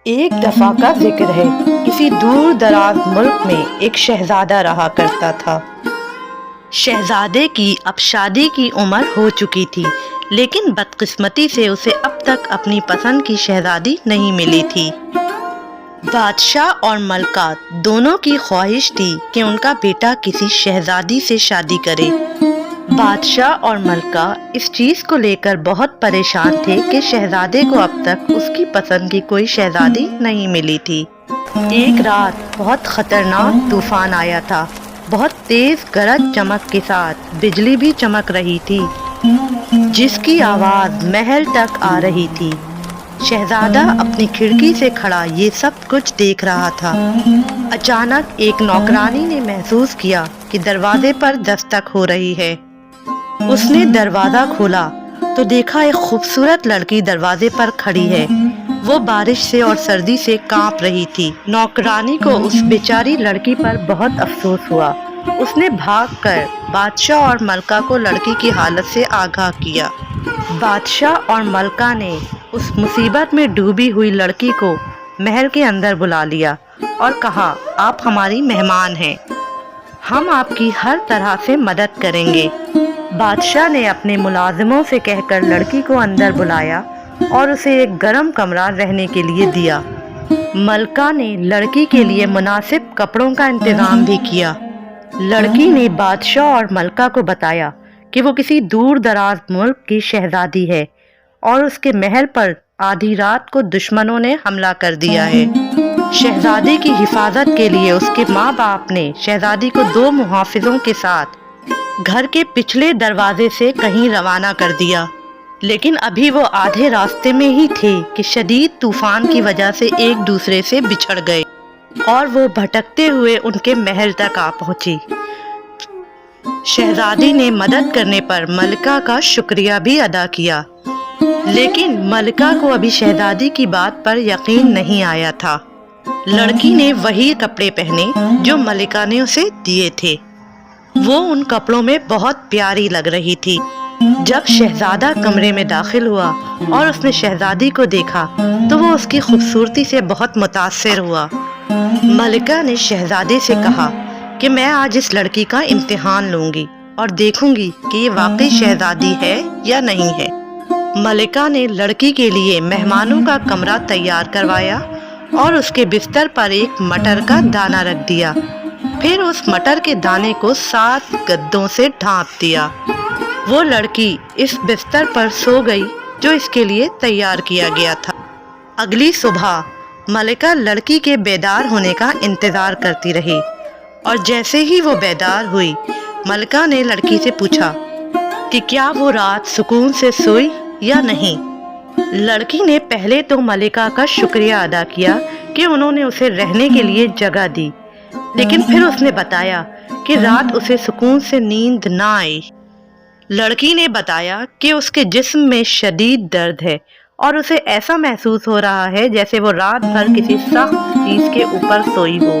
ایک دفعہ کا ذکر ہے، کسی دور دراز ملک میں ایک شہزادہ رہا کرتا تھا۔ شہزادے کی اب شادی کی عمر ہو چکی تھی، لیکن بدقسمتی سے اسے اب تک اپنی پسند کی شہزادی نہیں ملی تھی۔ بادشاہ اور ملکہ دونوں کی خواہش تھی کہ ان کا بیٹا کسی شہزادی سے شادی کرے۔ بادشاہ اور ملکہ اس چیز کو لے کر بہت پریشان تھے کہ شہزادے کو اب تک اس کی پسند کی کوئی شہزادی نہیں ملی تھی۔ ایک رات بہت خطرناک طوفان آیا تھا، بہت تیز گرج چمک کے ساتھ بجلی بھی چمک رہی تھی، جس کی آواز محل تک آ رہی تھی۔ شہزادہ اپنی کھڑکی سے کھڑا یہ سب کچھ دیکھ رہا تھا۔ اچانک ایک نوکرانی نے محسوس کیا کہ دروازے پر دستک ہو رہی ہے۔ اس نے دروازہ کھولا تو دیکھا ایک خوبصورت لڑکی دروازے پر کھڑی ہے۔ وہ بارش سے اور سردی سے کانپ رہی تھی۔ نوکرانی کو اس بیچاری لڑکی پر بہت افسوس ہوا۔ اس نے بھاگ کر بادشاہ اور ملکہ کو لڑکی کی حالت سے آگاہ کیا۔ بادشاہ اور ملکہ نے اس مصیبت میں ڈوبی ہوئی لڑکی کو محل کے اندر بلا لیا اور کہا، آپ ہماری مہمان ہیں، ہم آپ کی ہر طرح سے مدد کریں گے۔ بادشاہ نے اپنے ملازموں سے کہہ کر لڑکی کو اندر بلایا اور اسے ایک گرم کمرہ رہنے کے لیے دیا۔ ملکہ نے لڑکی کے لیے مناسب کپڑوں کا انتظام بھی کیا۔ لڑکی نے بادشاہ اور ملکہ کو بتایا کہ وہ کسی دور دراز ملک کی شہزادی ہے اور اس کے محل پر آدھی رات کو دشمنوں نے حملہ کر دیا ہے۔ شہزادی کی حفاظت کے لیے اس کے ماں باپ نے شہزادی کو 2 محافظوں کے ساتھ گھر کے پچھلے دروازے سے کہیں روانہ کر دیا، لیکن ابھی وہ آدھے راستے میں ہی تھے کہ شدید طوفان کی وجہ سے ایک دوسرے سے بچھڑ گئے اور وہ بھٹکتے ہوئے ان کے محل تک آ پہنچی۔ شہزادی نے مدد کرنے پر ملکہ کا شکریہ بھی ادا کیا، لیکن ملکہ کو ابھی شہزادی کی بات پر یقین نہیں آیا تھا۔ لڑکی نے وہی کپڑے پہنے جو ملکہ نے اسے دیے تھے۔ وہ ان کپڑوں میں بہت پیاری لگ رہی تھی۔ جب شہزادہ کمرے میں داخل ہوا اور اس نے شہزادی کو دیکھا تو وہ اس کی خوبصورتی سے بہت متاثر ہوا۔ ملکہ نے شہزادے سے کہا کہ میں آج اس لڑکی کا امتحان لوں گی اور دیکھوں گی کہ یہ واقعی شہزادی ہے یا نہیں ہے۔ ملکہ نے لڑکی کے لیے مہمانوں کا کمرہ تیار کروایا اور اس کے بستر پر ایک مٹر کا دانہ رکھ دیا، پھر اس مٹر کے دانے کو 7 گدوں سے ڈھانپ دیا۔ وہ لڑکی اس بستر پر سو گئی جو اس کے لیے تیار کیا گیا تھا۔ اگلی صبح ملکہ لڑکی کے بیدار ہونے کا انتظار کرتی رہی، اور جیسے ہی وہ بیدار ہوئی ملکہ نے لڑکی سے پوچھا کہ کیا وہ رات سکون سے سوئی یا نہیں۔ لڑکی نے پہلے تو ملکہ کا شکریہ ادا کیا کہ انہوں نے اسے رہنے کے لیے جگہ دی، لیکن پھر اس نے بتایا کہ رات اسے سکون سے نیند نہ آئی۔ لڑکی نے بتایا کہ اس کے جسم میں شدید درد ہے اور اسے ایسا محسوس ہو رہا ہے جیسے وہ رات بھر کسی سخت چیز کے اوپر سوئی ہو۔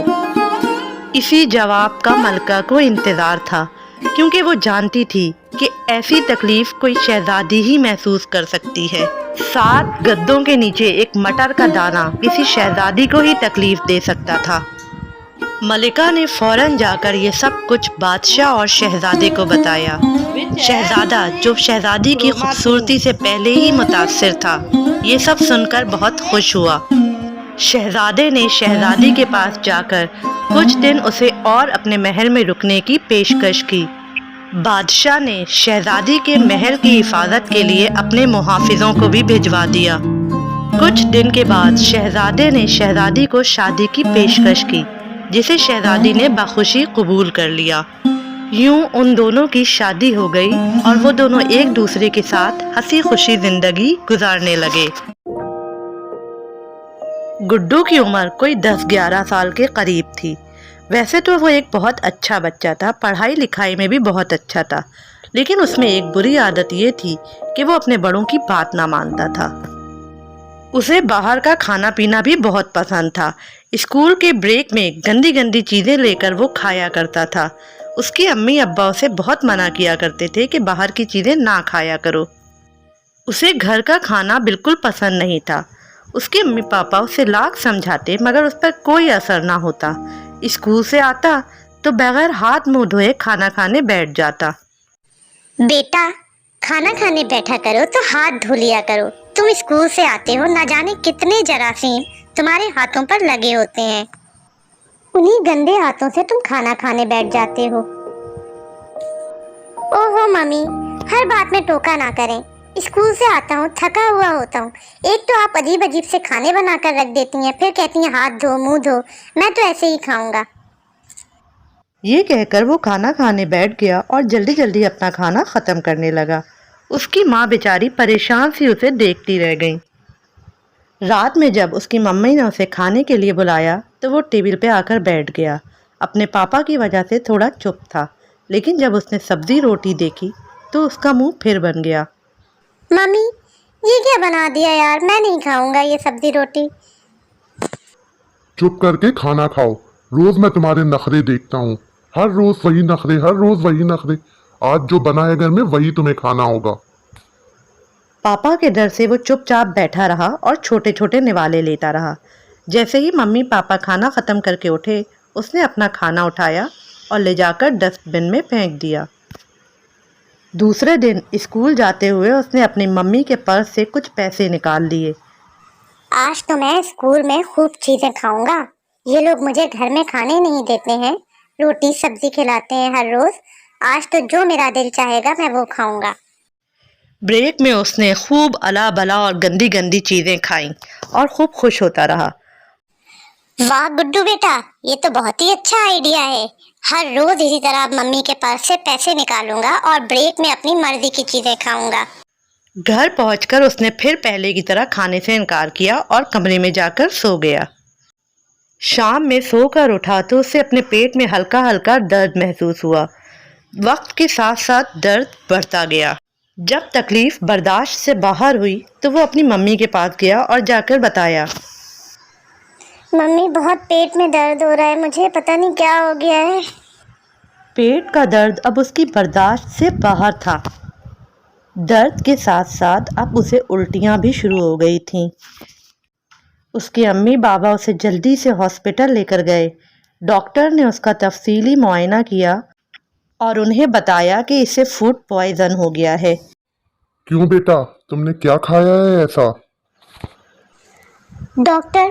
اسی جواب کا ملکہ کو انتظار تھا، کیونکہ وہ جانتی تھی کہ ایسی تکلیف کوئی شہزادی ہی محسوس کر سکتی ہے۔ 7 گدوں کے نیچے ایک مٹر کا دانہ کسی شہزادی کو ہی تکلیف دے سکتا تھا۔ ملکہ نے فوراً جا کر یہ سب کچھ بادشاہ اور شہزادے کو بتایا۔ شہزادہ، جو شہزادی کی خوبصورتی سے پہلے ہی متاثر تھا، یہ سب سن کر بہت خوش ہوا۔ شہزادے نے شہزادی کے پاس جا کر کچھ دن اسے اور اپنے محل میں رکنے کی پیشکش کی۔ بادشاہ نے شہزادی کے محل کی حفاظت کے لیے اپنے محافظوں کو بھی بھجوا دیا۔ کچھ دن کے بعد شہزادے نے شہزادی کو شادی کی پیشکش کی، جسے شہزادی نے بخوشی قبول کر لیا۔ یوں ان دونوں کی شادی ہو گئی اور وہ دونوں ایک دوسرے کے ساتھ ہنسی خوشی زندگی گزارنے لگے۔ گڈو کی عمر کوئی 10-11 سال کے قریب تھی۔ ویسے تو وہ ایک بہت اچھا بچہ تھا، پڑھائی لکھائی میں بھی بہت اچھا تھا، لیکن اس میں ایک بری عادت یہ تھی کہ وہ اپنے بڑوں کی بات نہ مانتا تھا۔ اسے باہر کا کھانا پینا بھی بہت پسند تھا۔ اسکول کے بریک میں گندی گندی چیزیں لے کر وہ کھایا کرتا تھا۔ اس کی امی ابا اسے بہت منع کیا کرتے تھے کہ باہر کی چیزیں نہ کھایا کرو۔ اسے گھر کا کھانا بالکل پسند نہیں تھا۔ اس کے امی پاپا اسے لاکھ سمجھاتے مگر اس پر کوئی اثر نہ ہوتا۔ اسکول سے آتا تو بغیر ہاتھ منہ دھوئے کھانا کھانے بیٹھ جاتا۔ بیٹا کھانا کھانے بیٹھا کرو تو ہاتھ دھو لیا کرو، تم اسکول سے آتے ہو نہ جانے کتنے جراثیم تمہارے ہاتھوں پر لگے ہوتے ہیں، انہی گندے ہاتھوں سے تم کھانا کھانے بیٹھ جاتے ہو۔ اوہو ممی، ہر بات میں ٹوکا نہ کریں، اسکول سے آتا ہوں تھکا ہوا ہوتا ہوں، ایک تو آپ عجیب عجیب سے کھانے بنا کر رکھ دیتی ہیں، پھر کہتی ہیں ہاتھ دھو منہ دھو، میں تو ایسے ہی کھاؤں گا۔ یہ کہہ کر وہ کھانا کھانے بیٹھ گیا اور جلدی جلدی اپنا کھانا ختم کرنے لگا۔ اس کی ماں بیچاری پریشان سی اسے دیکھتی رہ گئی۔ رات میں جب اس کی ممی نے اسے کھانے کے لیے بلایا تو وہ ٹیبل پہ آ کر بیٹھ گیا۔ اپنے پاپا کی وجہ سے تھوڑا چپ تھا، لیکن جب اس نے سبزی روٹی دیکھی تو اس کا منہ پھر بن گیا۔ ممی یہ کیا بنا دیا یار، میں نہیں کھاؤں گا یہ سبزی روٹی۔ چپ کر کے کھانا کھاؤ، روز میں تمہارے نخرے دیکھتا ہوں، ہر روز وہی نخرے، ہر روز وہی نخرے، آج جو بنا ہے گھر میں وہی تمہیں کھانا ہوگا۔ پاپا کے ڈر سے وہ چپ چاپ بیٹھا رہا اور چھوٹے چھوٹے نوالے لیتا رہا۔ جیسے ہی ممی پاپا کھانا ختم کر کے اٹھے، اس نے اپنا کھانا اٹھایا اور لے جا کر ڈسٹ بن میں پھینک دیا۔ دوسرے دن اسکول جاتے ہوئے اس نے اپنی ممی کے پرس سے کچھ پیسے نکال لیے۔ آج تو میں اسکول میں خوب چیزیں کھاؤں گا، یہ لوگ مجھے گھر میں کھانے نہیں دیتے ہیں، روٹی سبزی کھلاتے ہیں ہر روز، آج تو جو میرا دل چاہے گا میں وہ کھاؤں گا۔ بریک میں اس نے خوب الا بلا اور گندی گندی چیزیں کھائیں اور خوب خوش ہوتا رہا۔ واہ گڈو بیٹا، یہ تو بہت ہی اچھا آئیڈیا ہے، ہر روز اسی طرح ممی کے پاس سے پیسے نکالوں گا اور بریک میں اپنی مرضی کی چیزیں کھاؤں گا۔ گھر پہنچ کر اس نے پھر پہلے کی طرح کھانے سے انکار کیا اور کمرے میں جا کر سو گیا۔ شام میں سو کر اٹھا تو اسے اپنے پیٹ میں ہلکا ہلکا درد محسوس ہوا۔ وقت کے ساتھ ساتھ درد بڑھتا گیا۔ جب تکلیف برداشت سے باہر ہوئی تو وہ اپنی ممی کے پاس گیا اور جا کر بتایا، ممی بہت پیٹ میں درد ہو رہا ہے، مجھے پتہ نہیں کیا ہو گیا ہے۔ پیٹ کا درد اب اس کی برداشت سے باہر تھا۔ درد کے ساتھ ساتھ اب اسے الٹیاں بھی شروع ہو گئی تھیں۔ اس کے امی بابا اسے جلدی سے ہاسپٹل لے کر گئے۔ ڈاکٹر نے اس کا تفصیلی معائنہ کیا اور انہیں بتایا کہ اسے فوڈ پوائزن ہو گیا ہے۔ کیوں بیٹا، تم نے کیا کھایا ہے ایسا؟ ڈاکٹر،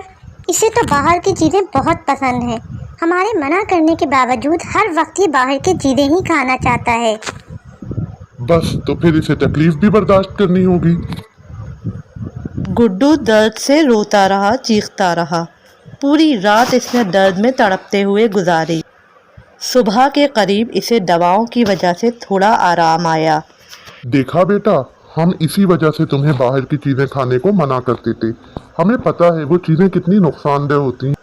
اسے تو باہر کی چیزیں بہت پسند ہیں، ہمارے منع کرنے کے باوجود ہر وقت یہ باہر کی چیزیں ہی کھانا چاہتا ہے۔ بس تو پھر اسے تکلیف بھی برداشت کرنی ہوگی۔ گڈو درد سے روتا رہا، چیختا رہا۔ پوری رات اس نے درد میں تڑپتے ہوئے گزاری۔ صبح کے قریب اسے دواؤں کی وجہ سے تھوڑا آرام آیا۔ دیکھا بیٹا، ہم اسی وجہ سے تمہیں باہر کی چیزیں کھانے کو منع کرتے تھے، ہمیں پتہ ہے وہ چیزیں کتنی نقصان دہ ہوتی ہیں۔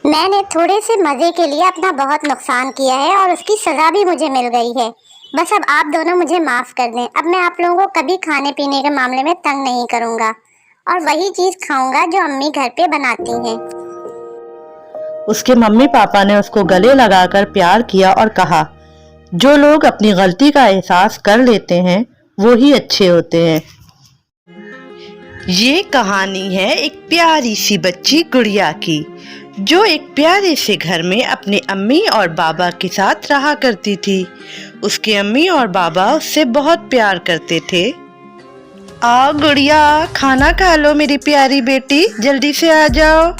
میں نے تھوڑے سے مزے کے لیے اپنا بہت نقصان کیا ہے اور اس کی سزا بھی مجھے مل گئی ہے، بس اب آپ دونوں مجھے معاف کر دیں، اب میں آپ لوگوں کو کبھی کھانے پینے کے معاملے میں تنگ نہیں کروں گا اور وہی چیز کھاؤں گا جو امی گھر پہ بناتی ہیں۔ اس کے ممی پاپا نے اس کو گلے لگا کر پیار کیا اور کہا، جو لوگ اپنی غلطی کا احساس کر لیتے ہیں وہی اچھے ہوتے ہیں۔ یہ کہانی ہے ایک پیاری سی بچی گڑیا کی، جو ایک پیارے سے گھر میں اپنے امی اور بابا کے ساتھ رہا کرتی تھی۔ اس کے امی اور بابا اس سے بہت پیار کرتے تھے۔ آؤ گڑیا، کھانا کھا لو میری پیاری بیٹی، جلدی سے آ جاؤ۔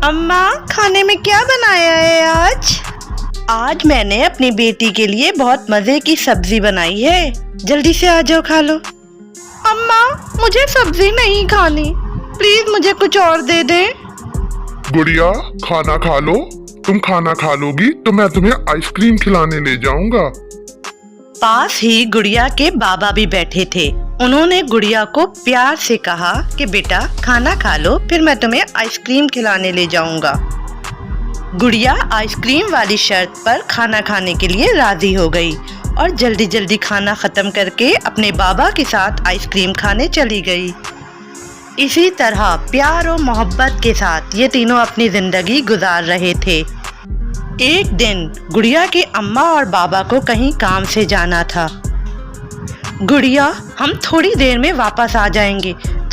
اماں، کھانے میں کیا بنایا ہے آج؟ آج میں نے اپنی بیٹی کے لیے بہت مزے کی سبزی بنائی ہے، جلدی سے آ جاؤ کھا لو۔ اماں، مجھے سبزی نہیں کھانی، پلیز مجھے کچھ اور دے دیں۔ گڑیا، کھانا کھا لو، تم کھانا کھا لو گی تو میں تمہیں آئس کریم کھلانے لے جاؤں گا۔ پاس ہی گڑیا کے بابا بھی بیٹھے تھے۔ انہوں نے گڑیا کو پیار سے کہا کہ بیٹا کھانا کھا لو، پھر میں تمہیں آئس کریم کھلانے لے جاؤں گا۔ گڑیا آئس کریم والی شرط پر کھانا کھانے کے لیے راضی ہو گئی اور جلدی جلدی کھانا ختم کر کے اپنے بابا کے ساتھ آئس کریم کھانے چلی گئی۔ اسی طرح پیار و محبت کے ساتھ یہ تینوں اپنی زندگی گزار رہے تھے۔ ایک دن گڑیا کے اماں اور بابا کو کہیں کام سے جانا تھا۔ گڑیا، ہم تھوڑی دیر میں واپس آ جائیں گے،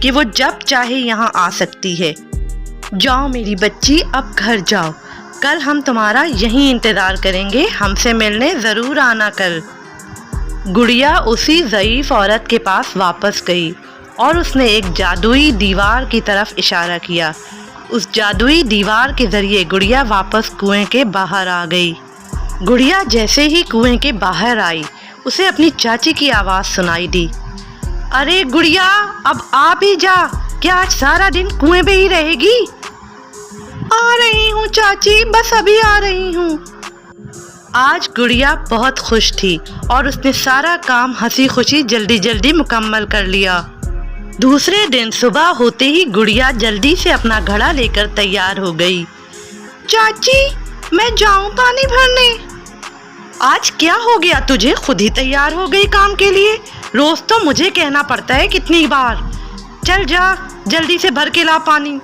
کہ وہ جب چاہے یہاں آ سکتی ہے۔ جاؤ میری بچی، اب گھر جاؤ، کل ہم تمہارا یہیں انتظار کریں گے، ہم سے ملنے ضرور آنا کل۔ گڑیا اسی ضعیف عورت کے پاس واپس گئی اور اس نے ایک جادوئی دیوار کی طرف اشارہ کیا۔ اس جادوئی دیوار کے ذریعے گڑیا واپس کنویں کے باہر آ گئی۔ گڑیا جیسے ہی کنویں کے باہر آئی، اسے اپنی چاچی کی آواز سنائی دی۔ ارے گڑیا، اب آ بھی جا، کیا آج سارا دن کنویں پہ ہی رہے گی؟ آ رہی ہوں چاچی، بس ابھی آ رہی ہوں۔ آج گڑیا بہت خوش تھی اور اس نے سارا کام ہنسی خوشی جلدی جلدی مکمل کر لیا۔ دوسرے دن صبح ہوتے ہی گڑیا جلدی سے اپنا گھڑا لے کر تیار ہو گئی۔ چاچی، میں جاؤں پانی بھرنے؟ آج کیا ہو گیا تجھے، خود ہی تیار ہو گئی کام کے لیے؟ روز تو مجھے کہنا پڑتا ہے کتنی بار۔ چل جا، جلدی سے بھر کے لا پانی۔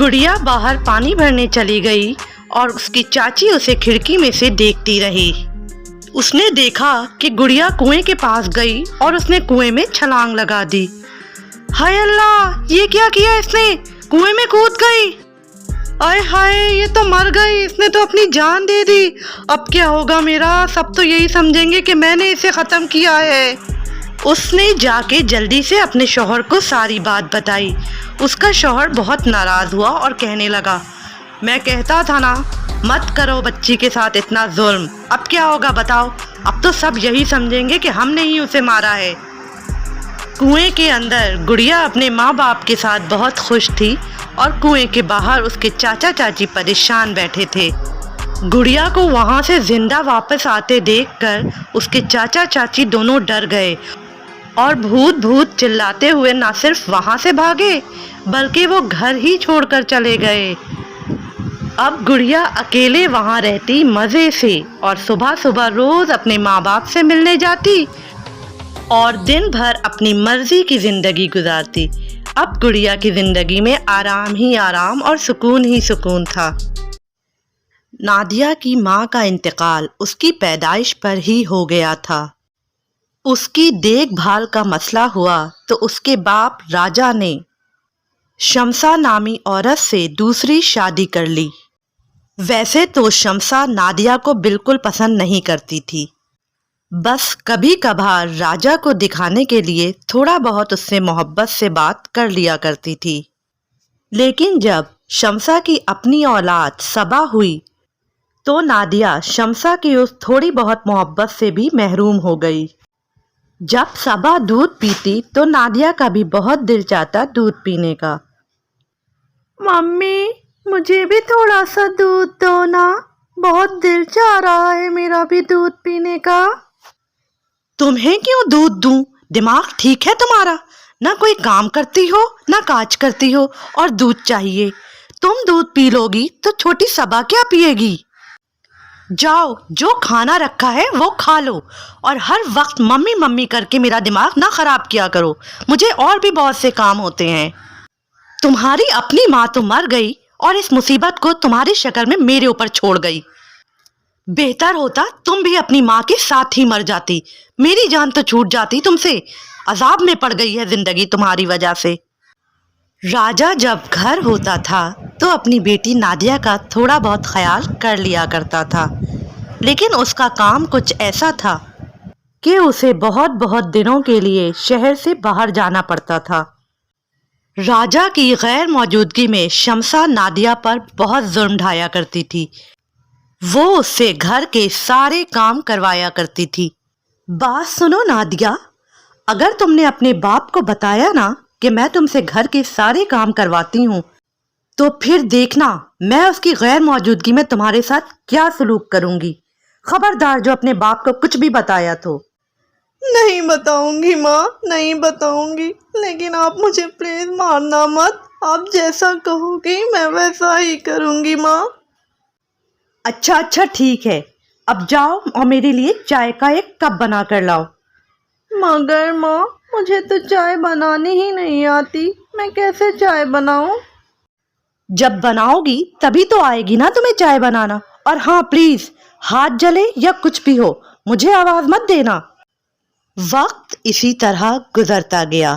گڑیا باہر پانی بھرنے چلی گئی اور اس کی چاچی اسے کھڑکی میں سے دیکھتی رہی۔ اس نے دیکھا کہ گڑیا کنویں کے پاس گئی اور اس نے کنویں میں چھلانگ لگا دی۔ ہائے اللہ، یہ کیا کیا اس نے، کنویں میں کود گئی۔ آئے ہائے، یہ تو مر گئی، اس نے تو اپنی جان دے دی۔ اب کیا ہوگا میرا، سب تو یہی سمجھیں گے کہ میں نے اسے ختم کیا ہے۔ اس نے جا کے جلدی سے اپنے شوہر کو ساری بات بتائی۔ اس کا شوہر بہت ناراض ہوا اور کہنے لگا، میں کہتا تھا نا، مت کرو بچی کے ساتھ اتنا ظلم، اب کیا ہوگا بتاؤ، اب تو سب یہی سمجھیں گے کہ ہم نے ہی اسے مارا ہے۔ کنویں کے اندر گڑیا اپنے ماں باپ کے ساتھ بہت خوش تھی اور کنویں کے باہر اس کے چاچا چاچی پریشان بیٹھے تھے۔ گڑیا کو وہاں سے زندہ واپس آتے دیکھ کر اس کے چاچا چاچی دونوں ڈر گئے اور بھوت بھوت چلاتے ہوئے نہ صرف وہاں سے بھاگے بلکہ وہ گھر ہی چھوڑ کر چلے گئے۔ اب گڑیا اکیلے وہاں رہتی مزے سے اور صبح صبح روز اپنے ماں باپ سے ملنے جاتی اور دن بھر اپنی مرضی کی زندگی گزارتی۔ اب گڑیا کی زندگی میں آرام ہی آرام اور سکون ہی سکون تھا۔ نادیہ کی ماں کا انتقال اس کی پیدائش پر ہی ہو گیا تھا۔ اس کی دیکھ بھال کا مسئلہ ہوا تو اس کے باپ راجا نے شمسا نامی عورت سے دوسری شادی کر لی۔ ویسے تو شمسا نادیہ کو بالکل پسند نہیں کرتی تھی، بس کبھی کبھار راجا کو دکھانے کے لیے تھوڑا بہت اس سے محبت سے بات کر لیا کرتی تھی۔ لیکن جب شمسا کی اپنی اولاد صبا ہوئی تو نادیہ شمسا کی اس تھوڑی بہت محبت سے بھی محروم ہو گئی۔ جب صبا دودھ پیتی تو نادیہ کا بھی بہت دل چاہتا دودھ پینے کا۔ ممی، مجھے بھی تھوڑا سا دودھ دو نا، بہت دل چاہ رہا ہے میرا بھی دودھ پینے کا۔ تمہیں کیوں دودھ دوں، دماغ ٹھیک ہے تمہارا؟ نہ کوئی کام کرتی ہو نہ کاج کرتی ہو اور دودھ چاہیے۔ تم دودھ پی لو گی تو چھوٹی صبا کیا پیے گی؟ جاؤ، جو کھانا رکھا ہے وہ کھا لو اور ہر وقت ممی ممی کر کے میرا دماغ نہ خراب کیا کرو، مجھے اور بھی بہت سے کام ہوتے ہیں۔ تمہاری اپنی ماں تو مر گئی اور اس مصیبت کو تمہاری شکل میں میرے اوپر چھوڑ گئی۔ بہتر ہوتا تم بھی اپنی ماں کے ساتھ ہی مر جاتی، میری جان تو چھوٹ جاتی تم سے۔ عذاب میں پڑ گئی ہے زندگی تمہاری وجہ سے۔ راجا جب گھر ہوتا تھا تو اپنی بیٹی نادیہ کا تھوڑا بہت خیال کر لیا کرتا تھا، لیکن اس کا کام کچھ ایسا تھا کہ اسے بہت بہت دنوں کے لیے شہر سے باہر جانا پڑتا تھا۔ راجا کی غیر موجودگی میں شمسا نادیہ پر بہت ظلم ڈھایا کرتی تھی، وہ اس سے گھر کے سارے کام کروایا کرتی تھی۔ بات سنو نادیہ، اگر تم نے اپنے باپ کو بتایا نا کہ میں تم سے گھر کے سارے کام کرواتی ہوں تو پھر دیکھنا میں اس کی غیر موجودگی میں تمہارے ساتھ کیا سلوک کروں گی۔ خبردار جو اپنے باپ کو کچھ بھی بتایا تو۔ نہیں بتاؤں گی ماں، نہیں بتاؤں گی، لیکن آپ مجھے پلیز مارنا مت، آپ جیسا کہو گی میں ویسا ہی کروں گی ماں۔ اچھا ٹھیک ہے، اب جاؤ اور میرے لیے چائے کا ایک کپ بنا کر لاؤ۔ مگر ماں، مجھے تو چائے بنانی ہی نہیں آتی، میں کیسے چائے بناؤں؟ جب بناؤ گی تبھی تو آئے گی نا تمہیں چائے بنانا۔ اور ہاں پلیز، ہاتھ جلے یا کچھ بھی ہو مجھے آواز مت دینا۔ وقت اسی طرح گزرتا گیا۔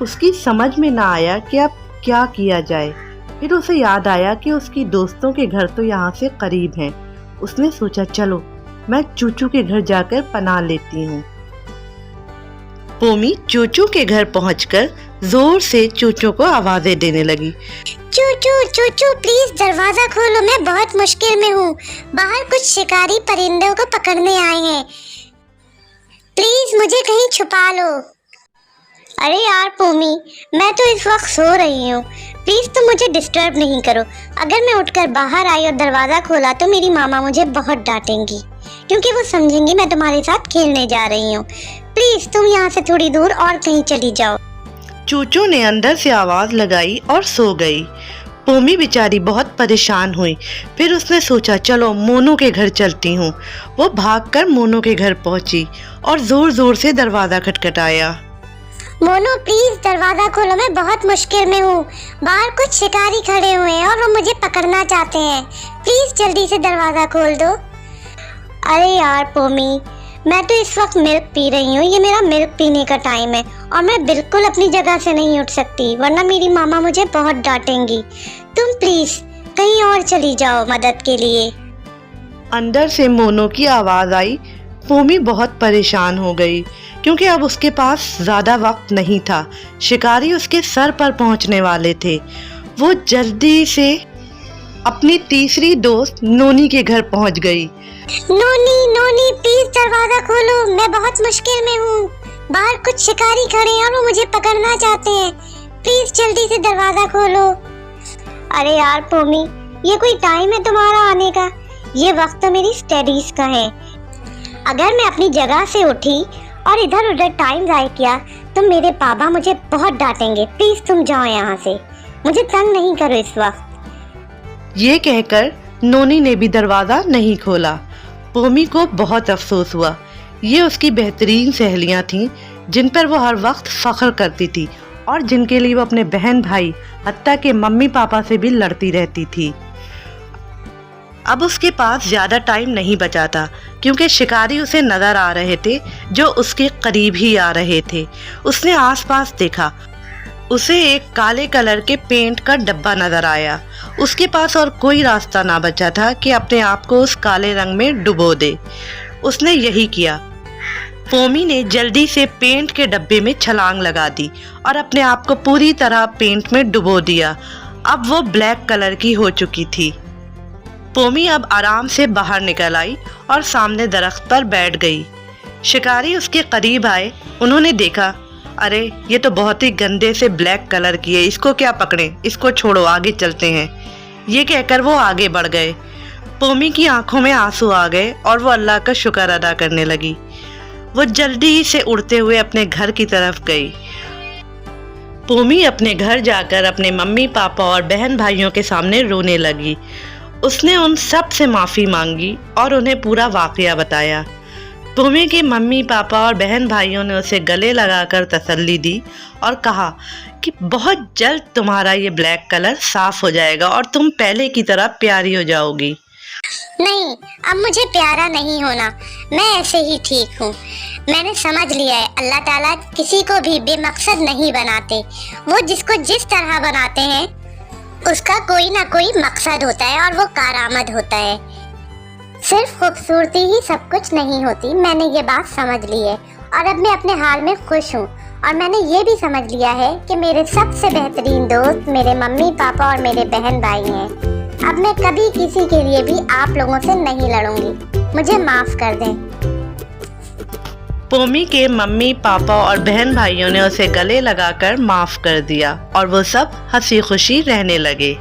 اس کی سمجھ میں نہ آیا کہ اب کیا کیا جائے۔ پھر اسے یاد آیا کہ اس کی دوستوں کے گھر تو یہاں سے قریب ہیں۔ اس نے سوچا چلو میں چوچو کے گھر جا کر پناہ لیتی ہوں۔ پومی چوچو کے گھر پہنچ کر زور سے چوچو کو آوازیں دینے لگی۔ چوچو چوچو پلیز دروازہ کھولو، میں بہت مشکل میں ہوں، باہر کچھ شکاری پرندوں کو پکڑنے آئے ہیں، پلیز مجھے کہیں چھپا لو۔ ارے یار پومی، میں تو اس وقت سو رہی ہوں، پلیز تم مجھے ڈسٹرب نہیں کرو۔ اگر میں اٹھ کر باہر آئی اور دروازہ کھولا تو میری ماما مجھے بہت ڈانٹیں گی، کیونکہ وہ سمجھیں گی میں تمہارے ساتھ کھیلنے جا رہی ہوں۔ پلیز تم یہاں سے تھوڑی دور اور کہیں چلی جاؤ۔ چوچو نے اندر سے آواز لگائی اور سو گئی۔ پومی بیچاری بہت پریشان ہوئی۔ پھر اس نے سوچا چلو مونو کے گھر چلتی ہوں۔ وہ بھاگ کر مونو کے گھر پہنچی اور زور زور سے دروازہ کھٹکھٹایا۔ مونو پلیز دروازہ کھولو، میں بہت مشکل میں ہوں، باہر کچھ شکاری کھڑے ہوئے ہیں اور وہ مجھے پکڑنا چاہتے ہیں، پلیز جلدی سے دروازہ کھول دو۔ ارے یار پومی، میں تو اس وقت ملک پی رہی ہوں، یہ میرا ملک پینے کا ٹائم ہے اور میں بالکل اپنی جگہ سے نہیں اٹھ سکتی ورنہ میری ماما مجھے بہت ڈانٹیں گی، تم پلیز کہیں اور چلی جاؤ مدد کے لیے۔ اندر سے مونو کی آواز آئی۔ پومی بہت پریشان ہو گئی کیونکہ اب اس کے پاس زیادہ وقت نہیں تھا، شکاری اس کے سر پر پہنچنے والے تھے۔ وہ جلدی سے اپنی تیسری دوست نونی کے گھر پہنچ گئی۔ نونی نونی پلیز دروازہ کھولو، میں بہت مشکل میں ہوں، باہر کچھ شکاری کھڑے ہیں اور وہ مجھے پکڑنا چاہتے ہیں، پلیز جلدی سے دروازہ کھولو۔ ارے یار پومی، یہ کوئی ٹائم ہے تمہارا آنے کا؟ یہ وقت تو میری اسٹڈیز کا ہے، اگر میں اپنی جگہ سے اٹھی اور ادھر ادھر ٹائم ضائع کیا تو میرے پاپا مجھے بہت ڈانٹیں گے، پلیز تم جاؤ یہاں سے، مجھے تنگ نہیں کرو اس وقت۔ یہ کہہ کر نونی نے بھی دروازہ نہیں کھولا۔ پومی کو بہت افسوس ہوا، یہ اس کی بہترین سہیلیاں تھیں جن پر وہ ہر وقت فخر کرتی تھی اور جن کے لیے وہ اپنے بہن بھائی حتیٰ کہ ممی پاپا سے بھی لڑتی رہتی تھی۔ اب اس کے پاس زیادہ ٹائم نہیں بچا تھا کیونکہ شکاری اسے نظر آ رہے تھے جو اس کے قریب ہی آ رہے تھے۔ اس نے آس پاس دیکھا، اسے ایک کالے کلر کے پینٹ کا ڈبہ نظر آیا۔ اس کے پاس اور کوئی راستہ نہ بچا تھا کہ اپنے آپ کو اس کالے رنگ میں ڈبو دے۔ اس نے یہی کیا۔ پومی نے جلدی سے پینٹ کے ڈبے میں چھلانگ لگا دی اور اپنے آپ کو پوری طرح پینٹ میں ڈبو دیا۔ اب وہ بلیک کلر کی ہو چکی تھی۔ پومی اب آرام سے باہر نکل آئی اور سامنے درخت پر بیٹھ گئی۔ شکاری اس کے قریب آئے، انہوں نے دیکھا، ارے یہ تو بہت ہی گندے سے بلیک کلر کی ہے، اس کو کیا پکڑیں، اس کو چھوڑو آگے چلتے ہیں۔ یہ کہہ کر وہ آگے بڑھ گئے۔ پومی کی آنکھوں میں آنسو آ گئے اور وہ اللہ کا شکر ادا کرنے لگی۔ وہ جلدی سے اڑتے ہوئے اپنے گھر کی طرف گئی۔ پومی اپنے گھر جا کر اپنے ممی پاپا اور بہن بھائیوں کے سامنے رونے لگی۔ اس نے ان سب سے معافی مانگی اور انہیں پورا واقعہ بتایا۔ پومی کے ممی پاپا اور بہن بھائیوں نے اسے گلے لگا کر تسلی دی اور کہا کہ بہت جلد تمہارا یہ بلیک کلر صاف ہو جائے گا اور تم پہلے کی طرح پیاری ہو جاؤ گی۔ نہیں، اب مجھے پیارا نہیں ہونا، میں ایسے ہی ٹھیک ہوں۔ میں نے سمجھ لیا ہے اللہ تعالیٰ کسی کو بھی بے مقصد نہیں بناتے، وہ جس کو جس طرح بناتے ہیں اس کا کوئی نہ کوئی مقصد ہوتا ہے اور وہ کارآمد ہوتا ہے۔ صرف خوبصورتی ہی سب کچھ نہیں ہوتی، میں نے یہ بات سمجھ لی ہے اور اب میں اپنے حال میں خوش ہوں، اور میں نے یہ بھی سمجھ لیا ہے کہ میرے سب سے بہترین دوست میرے ممی پاپا اور میرے بہن بھائی ہیں۔ اب میں کبھی کسی کے لیے بھی آپ لوگوں سے نہیں لڑوں گی، مجھے معاف کر دیں۔ پومی کے ممی پاپا اور بہن بھائیوں نے اسے گلے لگا کر معاف کر دیا اور وہ سب ہنسی خوشی رہنے لگے۔